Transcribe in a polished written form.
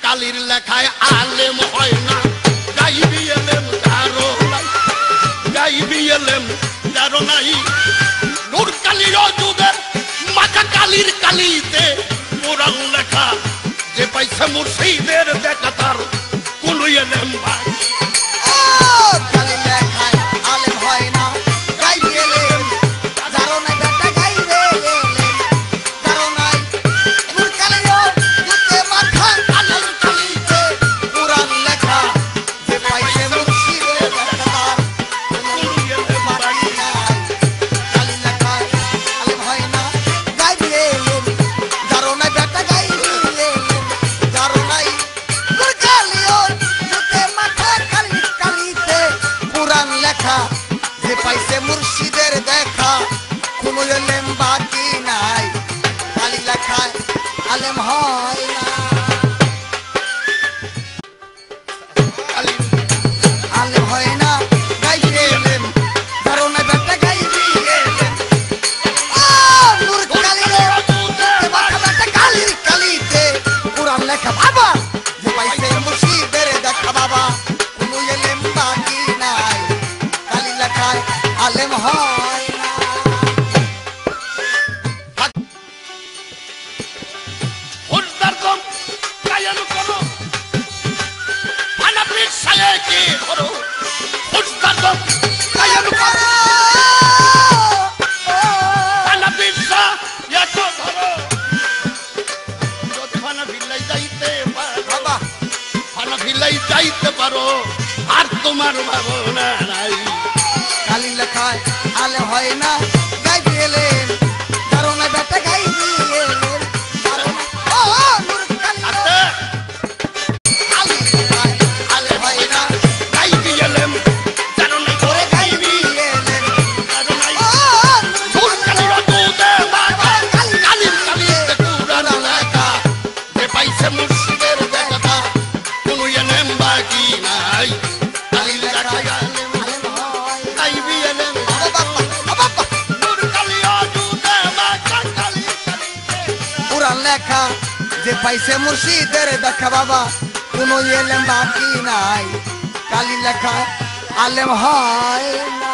কালির লেখায় আলেম হয় না গাইবি এলেম কারো নাই গাইবি এলেম কারো নাই নূর কালির যুগের মাথা কালির কালিতে কোরআন লেখা যে পাইছে মুর্শিদের দেখা তার কোন এলেম ভাই কালির লেখায় আলেম হয় না গাইবি এলেম কারো নাই বেটা গাইবে এলেম কারো নাই নূর কালির যুগে মাথা কালির কালিতে কোরআন লেখা যে পাইছে মুর্শিদের দেখা তার কোন এলেম ভাই কালির লেখায় আলেম হয় না গাইবি এলেম কারো নাই বেটা গাইবে এলেম কারো নাই নূর কালির যুগে মাথা কালির কালিতে কোরআন লেখা যে পাইছে মুর্শিদের দেখা কোন এলেম বাকি নাই কালির লেখায় আলেম হয় না কালির আলেম হয় না গাইবে এলেম কারো নাই বেটা গাইবে এলেম নূর কালির যুগে মাথা বেটা কালির কালিতে কোরআন লেখা বাবা যে পাইছে মুর্শিদের দেখা বাবা কোন এলেম বাকি নাই কালির লেখায় আলেম হয় না হুজদার কম কায়ালু করো আনাবির সায়ে কি করো হুজদার কম কায়ালু করো আনাবির সা ইয়াতো ধরো যদি ফানা ভিলাই যাইতে পারো বাবা ফানা ভিলাই যাইতে পারো আর তোমার ভাবনা নাই কালির লেখায় আলেম হয় না গাইবে এলেম কারো নাই বেটা গাইবে এলেম কারো নাই ও নূর কালির আতে কালির লেখায় আলেম হয় না গাইবি এলেম জানো না করে গাইবি এলেম জানো নাই ও নূর কালির দুধে মাথা কালির কালিতে কুরআন লেখা যে পাইছে মুর্শিদের দেখা কোন এলেম বাকি নাই কালির লেখায় আলেম আলেম হয় গাইবি এলেম বাবা বাবা নূর কালির দুধে মাথা কালির কালিতে কোরআন লেখা যে পাইছে মুর্শিদের দেখা বাবা কোন এলেম বাকি নাই কালির লেখা আলেম হয় না